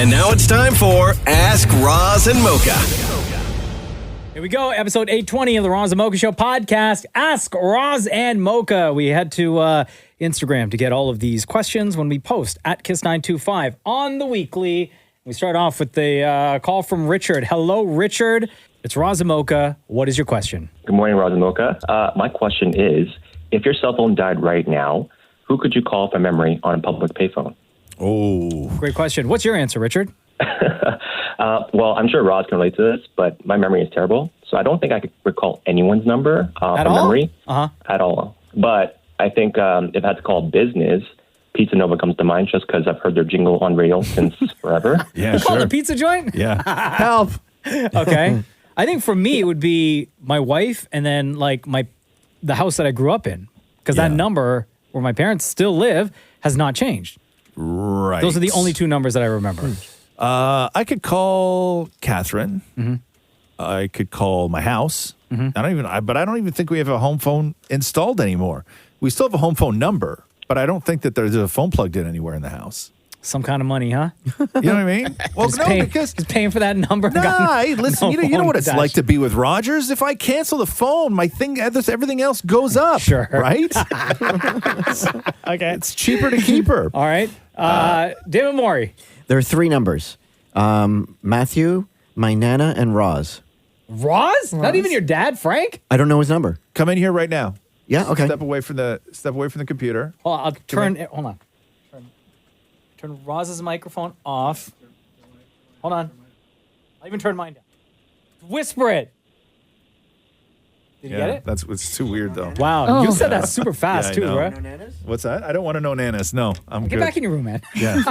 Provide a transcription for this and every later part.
And now it's time for Ask Roz and Mocha. Here we go, episode 820 of the Roz and Mocha Show podcast. Ask Roz and Mocha. We head to Instagram to get all of these questions when we post at Kiss925 on the weekly. We start off with the call from Richard. Hello, Richard. It's Roz and Mocha. What is your question? Good morning, Roz and Mocha. My question is, if your cell phone died right now, who could you call from memory on a public payphone? Oh. Great question. What's your answer, Richard? Well, I'm sure Roz can relate to this, but my memory is terrible. So I don't think I could recall anyone's number from memory at all. But I think if I had to call business, Pizza Nova comes to mind just because I've heard their jingle on radio since forever. Yeah, Call the pizza joint? Yeah. Help. Okay. I think for me, it would be my wife and then like the house that I grew up in. Because that number where my parents still live has not changed. Right. Those are the only two numbers that I remember. I could call Catherine. Mm-hmm. I could call my house. Mm-hmm. But I don't even think we have a home phone installed anymore. We still have a home phone number, but I don't think that there's a phone plugged in anywhere in the house. Some kind of money, huh? You know what I mean? Well, Just paying for that number. Hey, listen, you know what it's like to be with Rogers? If I cancel the phone, everything else goes up. Sure. Right? Okay. It's cheaper to keep her. All right. David Morey. There are three numbers. Matthew, my Nana, and Roz. Roz? Not even your dad, Frank? I don't know his number. Come in here right now. Yeah, okay. Step away from the computer. Hold on. Hold on. Turn Roz's microphone off. Hold on. I'll even turn mine down. Whisper it. Did you get it? It's too weird though. Wow. You said that super fast too, know. bro. What's that? I don't want to know nanas. No, I'm Get good. back in your room, man. Yeah.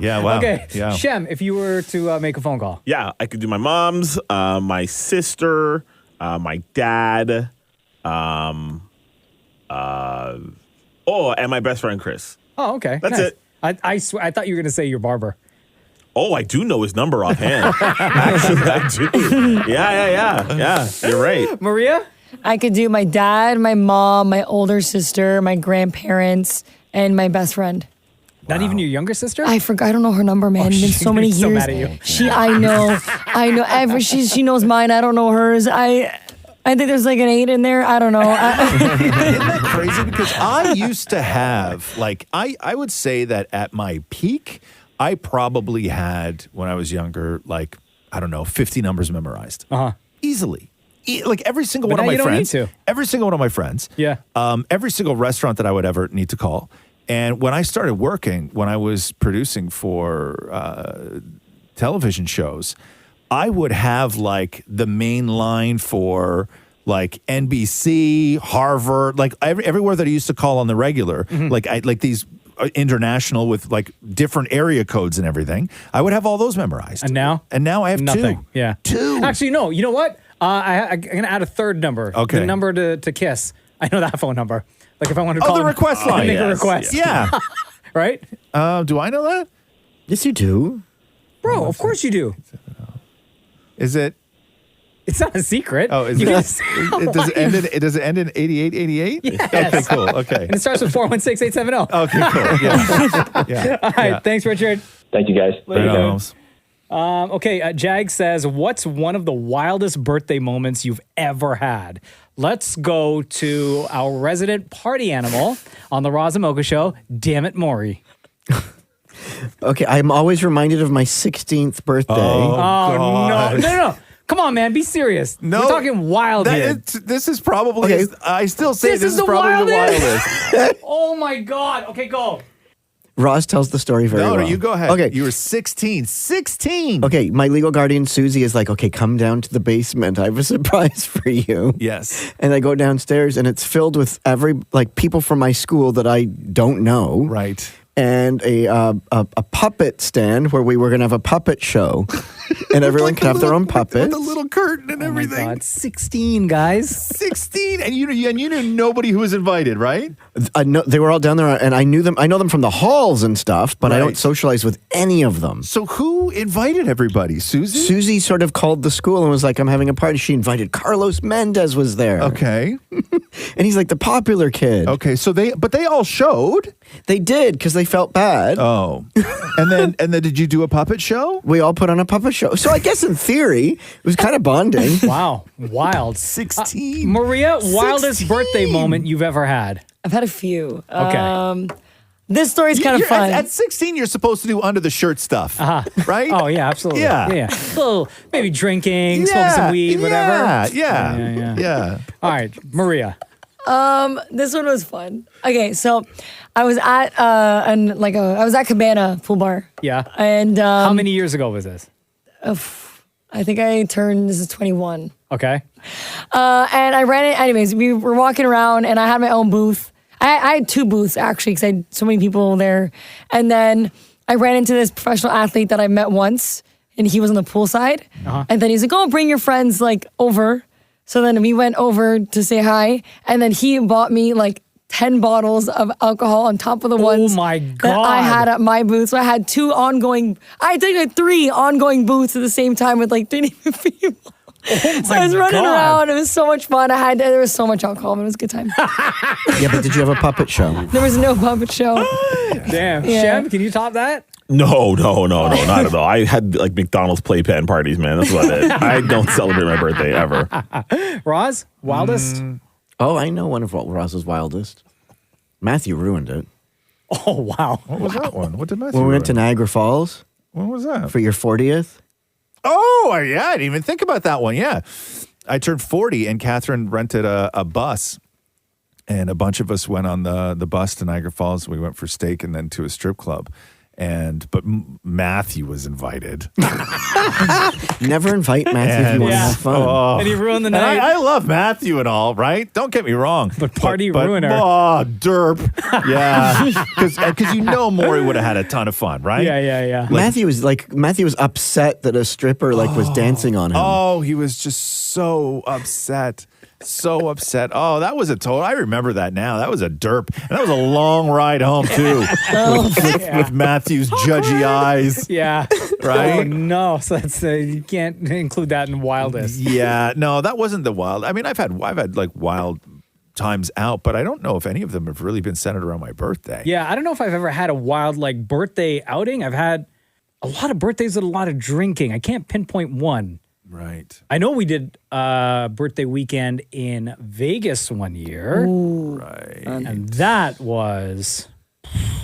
Yeah, wow. Okay. Yeah. Shem, if you were to make a phone call. Yeah, I could do my mom's, my sister, my dad, and my best friend Chris. Oh, okay. That's Nice. it. I swear, I thought you were going to say your barber. Oh, I do know his number offhand. Actually, I do. Yeah. You're right. Maria? I could do my dad, my mom, my older sister, my grandparents, and my best friend. Not even your younger sister? I forgot. I don't know her number, man. It's been so many years. So mad at you. I know. She knows mine. I don't know hers. I think there's like an 8 in there. I don't know. Isn't that crazy? Because I used to have, I would say that at my peak, I probably had, when I was younger, 50 numbers memorized. Easily. Like every single one of my friends. Every single one of my friends. Yeah. Every single restaurant that I would ever need to call. And when I started working, when I was producing for television shows, I would have the main line for NBC, Harvard, everywhere that I used to call on the regular, these international with different area codes and everything. I would have all those memorized. And now? And now I have Nothing. two. Yeah. Two. Actually, no. You know what? I'm going to add a third number. Okay. The number to Kiss. I know that phone number. If I want to call the request line. make a request. Yeah. Right? Do I know that? Yes, you do. Bro, of course you do. Is it? It's not a secret. Oh, is You it? can say- Does it end in 8888? Yes. Okay, cool. Okay. And it starts with 416-870. Okay, cool. Yeah. All right. Thanks, Richard. Thank you, guys. Later. Okay, Jag says, what's one of the wildest birthday moments you've ever had? Let's go to our resident party animal on the Roz and Mocha Show, Damn it, Maury. Okay, I'm always reminded of my 16th birthday. Oh, no. Come on, man. Be serious. No. We're talking wild here. This is probably, Okay. I still say this is the probably wildest. the wildest. Oh, my God. Okay, go. Roz tells the story very well. No, you go ahead. Okay. You were 16. 16. Okay, my legal guardian, Susie, is like, okay, come down to the basement. I have a surprise for you. Yes. And I go downstairs, and it's filled with people from my school that I don't know. Right. And a puppet stand where we were going to have a puppet show. and everyone could have their own puppet. With a little curtain and everything. Oh my God, 16 guys. 16, and you knew nobody who was invited, right? No, they were all down there, and I knew them. I know them from the halls and stuff, but I don't socialize with any of them. So who invited everybody? Susie? Susie sort of called the school and was like, "I'm having a party." She invited Carlos Mendez was there. Okay, and he's like the popular kid. Okay, so they all showed. They did because they felt bad. Oh, and then did you do a puppet show? We all put on a puppet show. So I guess in theory, it was kind of bonding. Wow, wild. 16. Maria, 16. wildest birthday moment you've ever had? I've had a few. Okay. This story's kind of fun. At 16, you're supposed to do under the shirt stuff, right? Oh, yeah, absolutely. Yeah. Little, maybe drinking, smoking some weed, whatever. Yeah. All right, Maria. This one was fun. Okay, so I was at I was at Cabana Pool Bar. Yeah. And how many years ago was this? I think I turned, this is 21. Okay. And I ran it, anyways, we were walking around and I had my own booth. I had two booths actually because I had so many people there. And then I ran into this professional athlete that I met once and he was on the pool side. And then he's like, oh, bring your friends like over. So then we went over to say hi. And then he bought me like 10 bottles of alcohol on top of the ones that I had at my booth. So I had I think like 3 ongoing booths at the same time with like 3 different people. So I was running around. It was so much fun. There was so much alcohol, but it was a good time. Yeah, but did you have a puppet show? There was no puppet show. Damn. Shem, can you top that? No, not at all. I had like McDonald's playpen parties, man. That's what I did. I don't celebrate my birthday ever. Roz, wildest? Oh, I know one of Roz's wildest. Matthew ruined it. Oh, wow. What was that one? What did Matthew When we went to Niagara Falls. When was that? For your 40th. Oh, yeah. I didn't even think about that one. Yeah. I turned 40 and Catherine rented a bus. And a bunch of us went on the bus to Niagara Falls. We went for steak and then to a strip club. But Matthew was invited. Never invite Matthew if you want to have fun. And he ruined the night. I love Matthew and all, right? Don't get me wrong. But party ruiner. Oh, derp. Yeah. Because Maury would have had a ton of fun, right? Yeah. Matthew was upset that a stripper was dancing on him. Oh, he was just so upset. So upset. Oh, that was I remember that now. That was a derp. And that was a long ride home, too. With Matthew's judgy eyes. Yeah. Right? Oh, no. So that's, you can't include that in wildest. Yeah. No, that wasn't the wild. I mean, I've had like wild times out, but I don't know if any of them have really been centered around my birthday. Yeah. I don't know if I've ever had a wild like birthday outing. I've had a lot of birthdays with a lot of drinking. I can't pinpoint one. Right. I know we did birthday weekend in Vegas one year. Ooh. Right. And that was...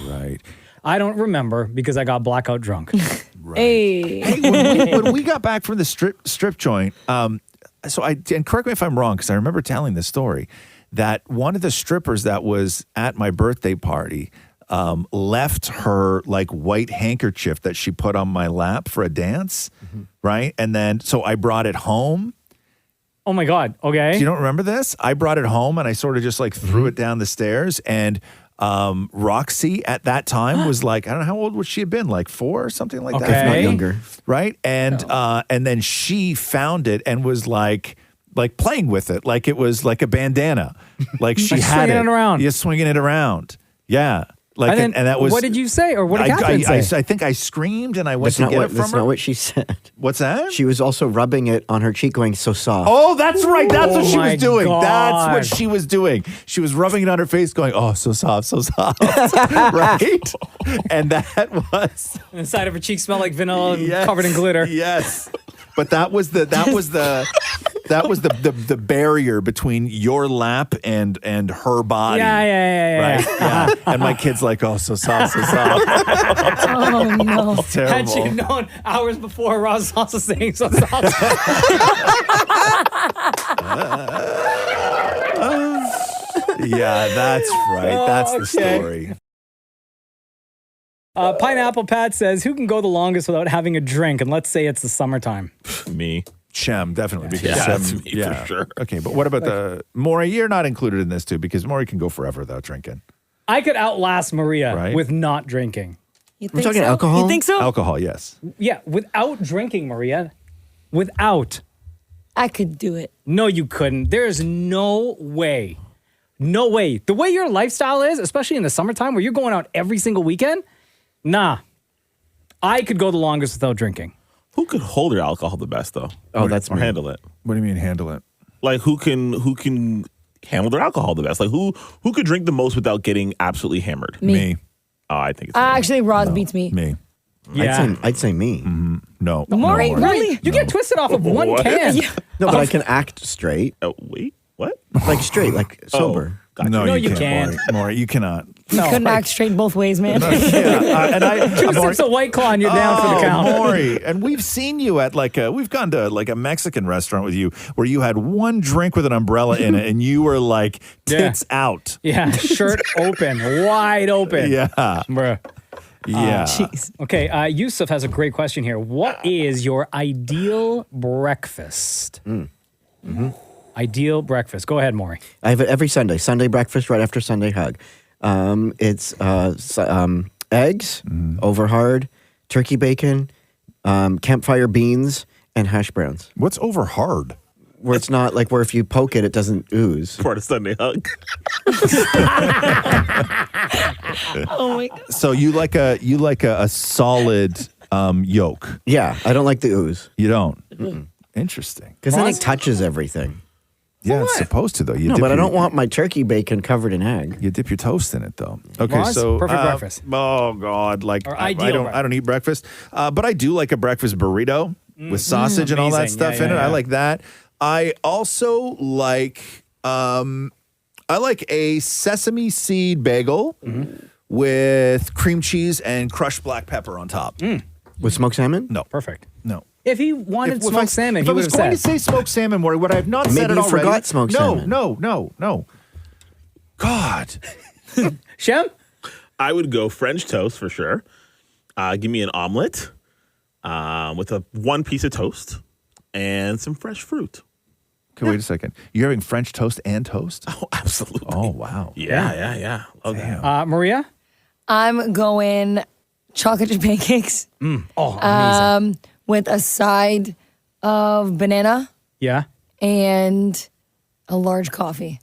Right. I don't remember because I got blackout drunk. Right. Hey. When we got back from the strip joint, and correct me if I'm wrong, because I remember telling this story, that one of the strippers that was at my birthday party left her like white handkerchief that she put on my lap for a dance, right? And then, so I brought it home. Oh my God. Okay. You don't remember this? I brought it home and I sort of just like threw it down the stairs. And Roxy at that time was like, I don't know, how old would she have been? Like 4 or something like that? If not younger. Right? And then she found it and was like playing with it. Like it was like a bandana. Like she had swinging it around. Yeah, swinging it around. Yeah. Like, and that was. What did you say, or what did Catherine say? I think I screamed and I went to get it from her. That's not what she said. What's that? She was also rubbing it on her cheek, going so soft. Oh, that's right. That's what she was doing. God. That's what she was doing. She was rubbing it on her face, going, "Oh, so soft, so soft." Right? And that was And the side of her cheek smelled like vanilla and covered in glitter. Yes. But that was the barrier between your lap and her body. Yeah. Right? Yeah. And my kid's like, "Oh, so soft, so soft." Oh, no. Terrible. Had she known hours before, Roz was also saying so soft. Yeah, that's right. That's the story. Pineapple Pat says, who can go the longest without having a drink? And let's say it's the summertime. Me. Shem, definitely. Because Yeah, Shem, that's me for sure. Okay, but what about Maury? You're not included in this too, because Maury can go forever without drinking. I could outlast Maria Right. with not drinking. You We're think talking so? alcohol? You think so? Alcohol, yes. Yeah, without drinking, Maria. Without. I could do it. No, you couldn't. There's no way. No way. The way your lifestyle is, especially in the summertime where you're going out every single weekend, nah. I could go the longest without drinking. Who could hold their alcohol the best though? Oh, that's or me. handle it. What do you mean handle it? Like who can handle their alcohol the best? Like who could drink the most without getting absolutely hammered? Me. Oh, I think it's me. Actually, Roz beats me. Me. Yeah. I'd say me. No. Maury, no, really? You get twisted off of one What? can. No, but I can act straight. Oh, wait, what? Like straight, like sober. Gotcha. No, you can't. Maury, you cannot. You couldn't act straight both ways, man. Two sips of White Claw and you're down for the count. Maury, and we've seen you at we've gone to like a Mexican restaurant with you where you had one drink with an umbrella in it and you were like tits out. Yeah, shirt open, wide open. Yeah. Bruh. Yeah. Jeez. Okay, Yusuf has a great question here. What is your ideal breakfast? Ideal breakfast. Go ahead, Maury. I have it every Sunday. Sunday breakfast right after Sunday hug. It's eggs, over hard, turkey bacon, campfire beans, and hash browns. What's over hard? Where it's not like where if you poke it, it doesn't ooze. Part of Sunday hug. Oh my God. So you like a solid yolk. Yeah, I don't like the ooze. You don't. Interesting. Because then it touches everything. Yeah, it's supposed to though. You No, dip but I your- don't want my turkey bacon covered in egg. You dip your toast in it though. Okay, Roz, so perfect breakfast. Oh God, like Or I ideal don't eat breakfast, but I do like a breakfast burrito with sausage and all that amazing. stuff Yeah, in it. yeah, I yeah. like that. I also like a sesame seed bagel with cream cheese and crushed black pepper on top. With smoked salmon? No, Perfect. no. If he wanted smoked salmon, if he I would was have going said. to say smoked salmon, Maury, would I have not said Maybe it you already? forgot smoked salmon. No. God. Shem? I would go French toast for sure. Give me an omelet with one piece of toast and some fresh fruit. Okay, wait a second. You're having French toast and toast? Oh, absolutely. Oh, wow. Yeah. Love that. Maria? I'm going chocolate chip pancakes Oh, amazing. with a side of banana Yeah. and a large coffee.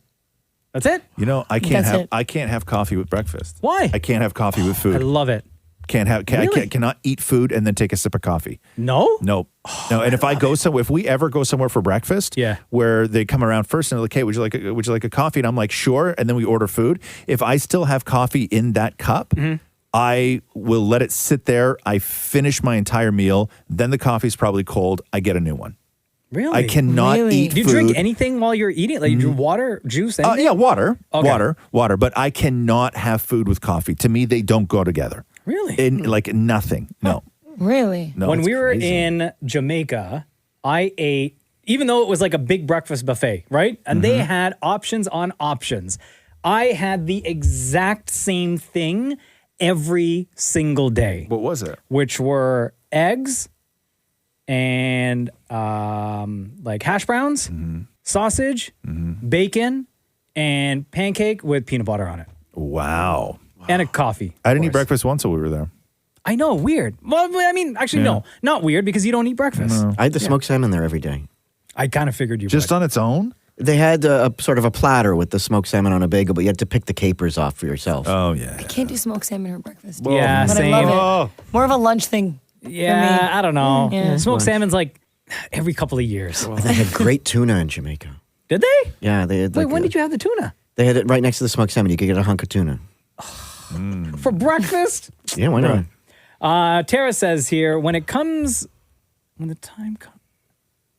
That's it? You know, I That's it. can't have coffee with breakfast. Why? I can't have coffee with I food. love it. Really? Cannot eat food and then take a sip of coffee. No? Nope. No. And if I go somewhere, if we ever go somewhere for breakfast, Yeah. where they come around first and they're like, "Hey, would you like a coffee?" And I'm like, "Sure." And then we order food. If I still have coffee in that cup, I will let it sit there. I finish my entire meal. Then the coffee's probably cold. I get a new one. Really? I cannot Really? eat Do you food. drink anything while you're eating? Like you drink water, juice, anything? Yeah, water, Okay. water. But I cannot have food with coffee. To me, they don't go together. Really? In like nothing. No, Really? no. when it's we were crazy. in Jamaica, I ate, even though it was like a big breakfast buffet, right? And they had options on options. I had the exact same thing every single day, what was it? which were eggs and like hash browns, sausage, bacon, and pancake with peanut butter on it, Wow. and a coffee. I didn't of eat course. breakfast once while we were there. I know, weird. Well, I mean, actually, no, not weird because you don't eat breakfast. I had the smoked salmon there every day. I kind of figured you Just would. on its own? They had a sort of a platter with the smoked salmon on a bagel, but you had to pick the capers off for yourself. Oh, yeah. I can't do smoked salmon for breakfast. Yeah, But same. I love it. More of a lunch thing. Yeah, I don't know. Yeah. Smoked salmon's like every couple of years. They had great tuna in Jamaica. Did they? Yeah, they had. Wait, like when a- did you have the tuna? They had it right next to the smoked salmon. You could get a hunk of tuna. For breakfast? Yeah, why not? Tara says here, when the time comes.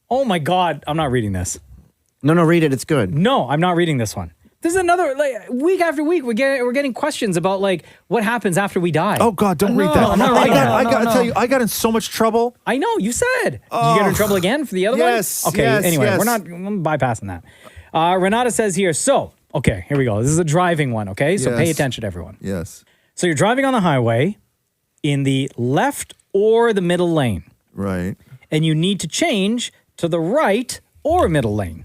Oh my God, I'm not reading this. No, read it. It's good. No, I'm not reading this one. This is another, like, week after week, we're getting questions about, like, what happens after we die. Oh, God, don't read No, that. I'm not reading that. I got to No. tell you, I got in so much trouble. I know, you said. Did you get in trouble again for the other Yes, one? Okay, yes, anyway, yes. I'm bypassing that. Renata says here, so, okay, here we go. This is a driving one, okay? So pay Yes. attention, everyone. Yes. So you're driving on the highway in the left or the middle lane, Right. and you need to change to the right or middle lane.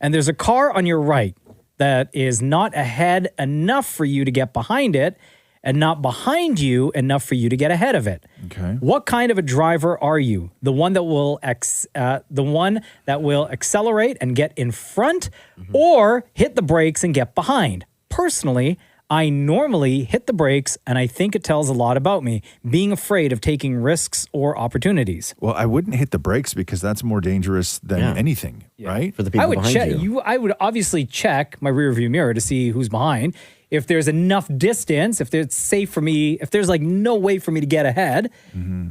And there's a car on your right that is not ahead enough for you to get behind it, and not behind you enough for you to get ahead of it. Okay. What kind of a driver are you? The one that will accelerate and get in front, or hit the brakes and get behind? Personally, I normally hit the brakes, and I think it tells a lot about me, being afraid of taking risks or opportunities. Well, I wouldn't hit the brakes because that's more dangerous than anything, right? For the people behind you. I would obviously check my rear view mirror to see who's behind. If there's enough distance, if it's safe for me, if there's like no way for me to get ahead,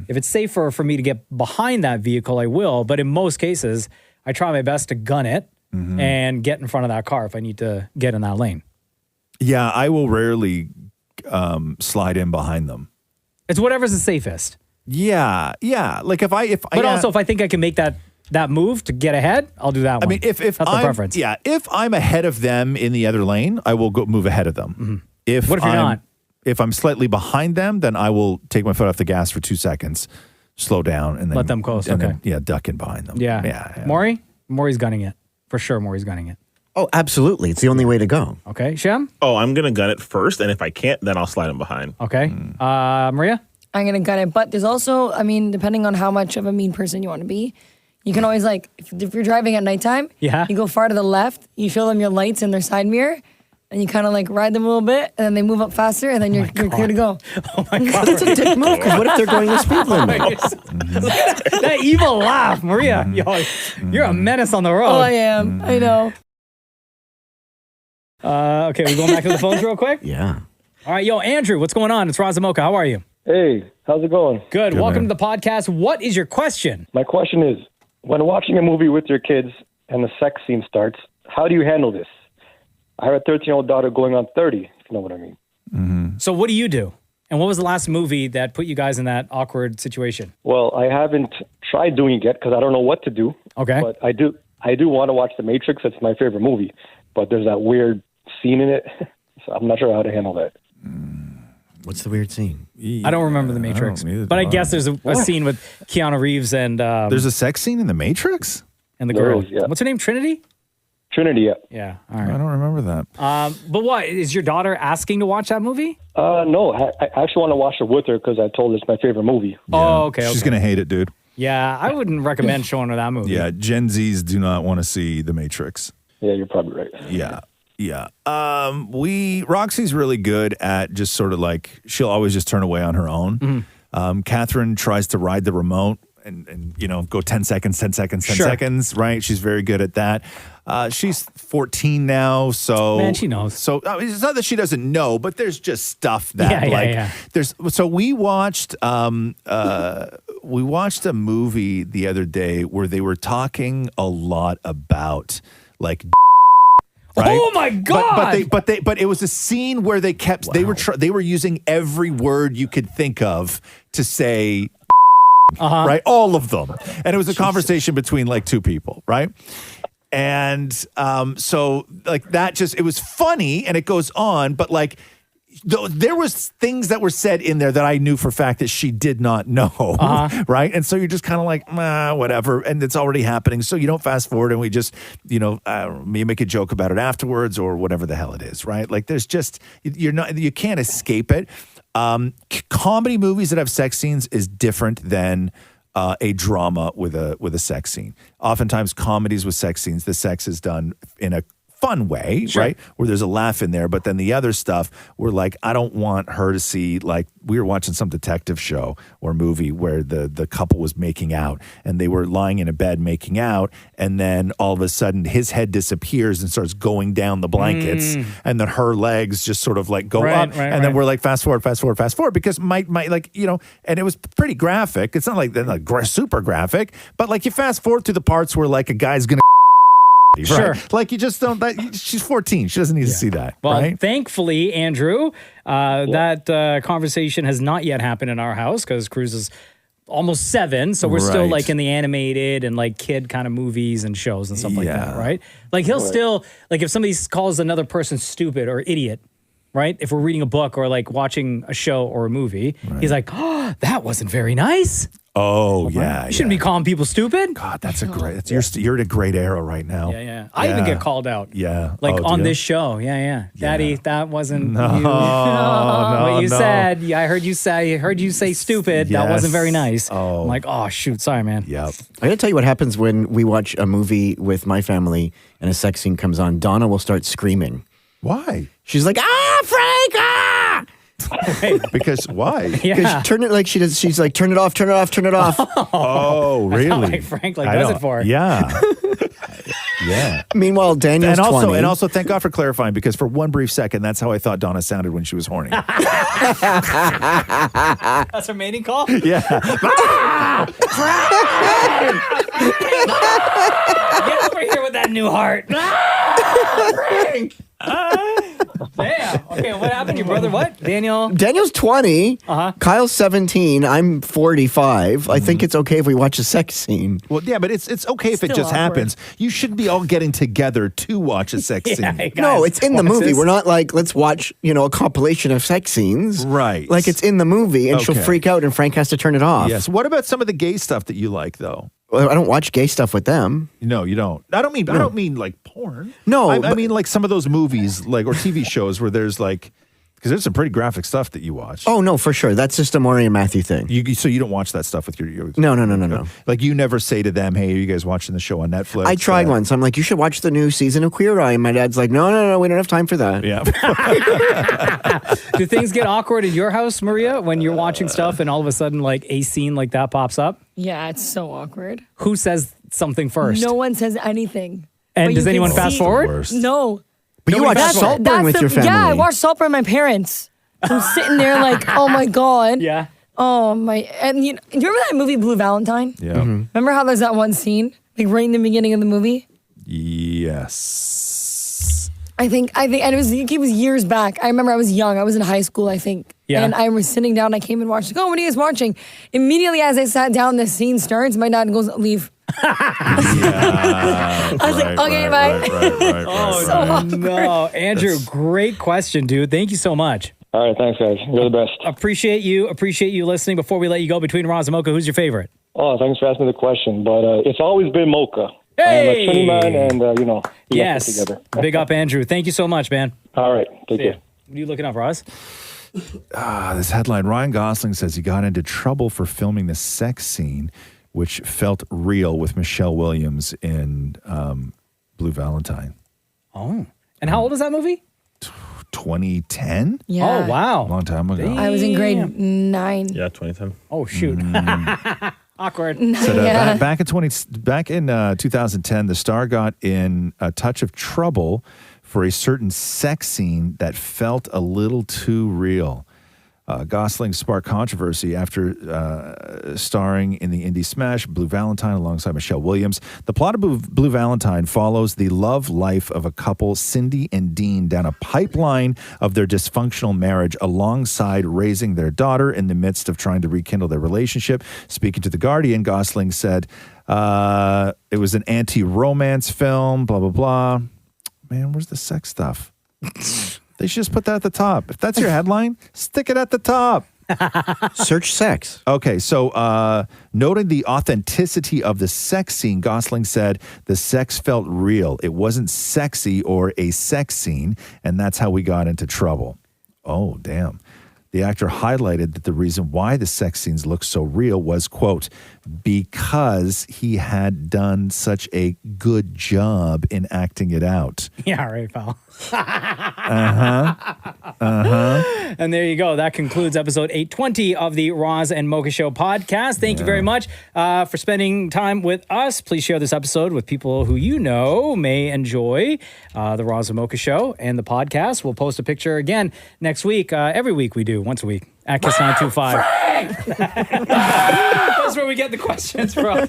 if it's safer for me to get behind that vehicle, I will. But in most cases, I try my best to gun it and get in front of that car if I need to get in that lane. Yeah, I will rarely slide in behind them. It's whatever's the safest. Yeah. Like if also if I think I can make that move to get ahead, I'll do that one. I mean, if that's the preference. Yeah, if I'm ahead of them in the other lane, I will go move ahead of them. What if you're not? If I'm slightly behind them, then I will take my foot off the gas for 2 seconds, slow down, and then Let them coast, and okay. then, duck in behind them. Yeah. Maury's gunning it. For sure, Maury's gunning it. Oh, absolutely. It's the only way to go. Okay, Shem? Oh, I'm going to gun it first, and if I can't, then I'll slide him behind. Okay. Maria? I'm going to gun it. But there's also, I mean, depending on how much of a mean person you want to be, you can always, like, if you're driving at nighttime, you go far to the left, you show them your lights in their side mirror, and you kind of, like, ride them a little bit, and then they move up faster, and then you're clear to go. Oh, my God. That's a dick move, because what if they're going the speed limit? That evil laugh, Maria. Yo, you're a menace on the road. Oh, I am. I know. Okay, we going back to the phones real quick? Yeah. All right, yo, Andrew, what's going on? It's Roz Mocha. How are you? Hey, how's it going? Good. Welcome to the podcast. What is your question? My question is, when watching a movie with your kids and the sex scene starts, how do you handle this? I have a 13-year-old daughter going on 30, if you know what I mean. So what do you do? And what was the last movie that put you guys in that awkward situation? Well, I haven't tried doing it yet because I don't know what to do. Okay. But I do want to watch The Matrix. It's my favorite movie. But there's that weird scene in it. So I'm not sure how to handle that. What's the weird scene? I don't remember The Matrix. But I guess there's a scene with Keanu Reeves and... There's a sex scene in The Matrix? And the There girl. is, yeah. What's her name? Trinity? Trinity, yeah. Yeah. All I right. don't remember that. But what? Is your daughter asking to watch that movie? No, I actually want to watch it with her because I told her it's my favorite movie. Oh, okay. She's going to hate it, dude. Yeah, I wouldn't recommend showing her that movie. Yeah, Gen Zs do not want to see The Matrix. Yeah, you're probably right. Yeah. Roxy's really good at just sort of like, she'll always just turn away on her own. Catherine tries to ride the remote and go 10 seconds, 10 seconds, 10 seconds, right? She's very good at that. She's 14 now, so... Man, she knows. So it's not that she doesn't know, but there's just stuff that there's... So we watched a movie the other day where they were talking a lot about like... Right? Oh my God! But it was a scene where they kept they were using every word you could think of to say, right? All of them, and it was a conversation between like two people, right? And so like that just it was funny and it goes on, but like. There was things that were said in there that I knew for a fact that she did not know, right? And so you're just kind of like, whatever, and it's already happening. So you don't fast forward, and we just, you make a joke about it afterwards or whatever the hell it is, right? Like there's just you can't escape it. Comedy movies that have sex scenes is different than a drama with a sex scene. Oftentimes, comedies with sex scenes, the sex is done in a fun way, right? Where there's a laugh in there, but then the other stuff, we're like, I don't want her to see, like, we were watching some detective show or movie where the couple was making out and they were lying in a bed making out, and then all of a sudden his head disappears and starts going down the blankets, and then her legs just sort of like go up, and then we're like, fast forward, because my like, and it was pretty graphic. It's not like super graphic, but like you fast forward through the parts where like a guy's gonna Sure. Right? Like you just don't. She's 14. She doesn't need to see that. Well, right? Thankfully, Andrew, that conversation has not yet happened in our house because Cruz is almost 7, so we're still like in the animated and like kid kind of movies and shows and stuff like that, right? Like he'll still like if somebody calls another person stupid or idiot. Right? If we're reading a book or like watching a show or a movie, he's like, oh, that wasn't very nice. Oh, yeah. You shouldn't be calling people stupid. God, that's a great. You're at a great era right now. Yeah. I even get called out. Yeah. Like Oh, on do you? this show. Yeah. Daddy, that wasn't No, you. no, What you no. said. Yeah, I heard you say stupid. That Yes. wasn't very nice. Oh. I'm like, oh shoot, sorry, man. Yep. I gotta tell you what happens when we watch a movie with my family and a sex scene comes on. Donna will start screaming. Why? She's like, Frank, ah! Because why? Yeah. Turn it like she does. She's like, turn it off, turn it off, turn it off. Oh, really? Not like Frank I does don't- it for her. Yeah. Yeah. Meanwhile, Daniel's 20. And also, thank God for clarifying, because for one brief second, that's how I thought Donna sounded when she was horny. That's her mating call? Yeah. Get over here with that new heart. Damn. Okay, what happened? Your brother, what? Daniel's 20. Kyle's 17. I'm 45. I think it's okay if we watch a sex scene. Well, yeah, but it's okay if it Still just awkward. happens. You shouldn't be all getting together to watch a sex scene. Hey, guys, No, it's in the what's movie. this? We're not like, let's watch, a compilation of sex scenes. Right. Like it's in the movie and she'll Okay. freak out and Frank has to turn it off. Yes. What about some of the gay stuff that you like, though? Well, I don't watch gay stuff with them. No, you don't. I don't mean like porn. No, I but- mean like some of those movies, like or TV shows where there's like, because there's some pretty graphic stuff that you watch. Oh, no, for sure. That's just a Maury and Matthew thing. So you don't watch that stuff with your No. Like you never say to them, "Hey, are you guys watching the show on Netflix?" I tried once. I'm like, you should watch the new season of Queer Eye. And my dad's like, no, we don't have time for that. Yeah. Do things get awkward in your house, Maria, when you're watching stuff and all of a sudden like a scene like that pops up? Yeah, it's so awkward. Who says something first? No one says anything. And But does you anyone can fast see- forward? Worst. No. But you watch Nobody fast forward. Saltburn with your family. Yeah, I watched Saltburn with my parents. I'm sitting there like, oh my God. Yeah. Oh my. And you remember that movie Blue Valentine? Yeah. Mm-hmm. Remember how there's that one scene, like right in the beginning of the movie? Yes. I think, and it was years back. I remember I was young. I was in high school, I think. Yeah. And I was sitting down. I came and watched. Like, oh, what are you guys watching? Immediately as I sat down, the scene starts. My dad goes, leave. I was like, okay, bye. Oh, no. Andrew, great question, dude. Thank you so much. All right, thanks, guys. You're the best. Appreciate you listening. Before we let you go, between Roz and Mocha, who's your favorite? Oh, thanks for asking the question, but it's always been Mocha. Hey! I'm a Trinity man, and, we left it Yes. together. Big up, Andrew. Thank you so much, man. All right, take care. What are you looking up, Roz? This headline: Ryan Gosling says he got into trouble for filming the sex scene, which felt real, with Michelle Williams in Blue Valentine. Oh. And how old is that movie? 2010? Yeah. Oh, wow. Long time ago. I was in grade 9. Yeah, 2010. Oh, shoot. Awkward. So Yeah. back in 2010, the star got in a touch of trouble for a certain sex scene that felt a little too real. Gosling sparked controversy after starring in the indie smash Blue Valentine alongside Michelle Williams. The plot of Blue Valentine follows the love life of a couple, Cindy and Dean, down a pipeline of their dysfunctional marriage alongside raising their daughter in the midst of trying to rekindle their relationship. Speaking to The Guardian, Gosling said it was an anti-romance film, blah, blah, blah. Man, where's the sex stuff? They should just put that at the top. If that's your headline, stick it at the top. Search sex. Okay, so noting the authenticity of the sex scene, Gosling said the sex felt real. It wasn't sexy or a sex scene, and that's how we got into trouble. Oh, damn. The actor highlighted that the reason why the sex scenes looked so real was, quote, because he had done such a good job in acting it out. Yeah, right, pal. And there you go. That concludes episode 820 of the Roz and Mocha Show podcast. Thank you very much for spending time with us. Please share this episode with people who you know may enjoy the Roz and Mocha Show and the podcast. We'll post a picture again next week. Every week we do, once a week, at Kiss925. That's where we get the questions from.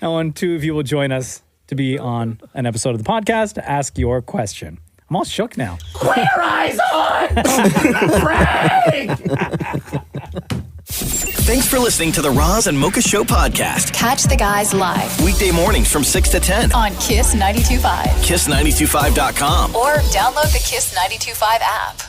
And when two of you will join us to be on an episode of the podcast to ask your question. I'm all shook now. Queer eyes on! Thanks for listening to the Roz and Mocha Show podcast. Catch the guys live Weekday mornings from 6 to 10. on Kiss 92.5 Kiss925.com. or download the Kiss 92.5 app.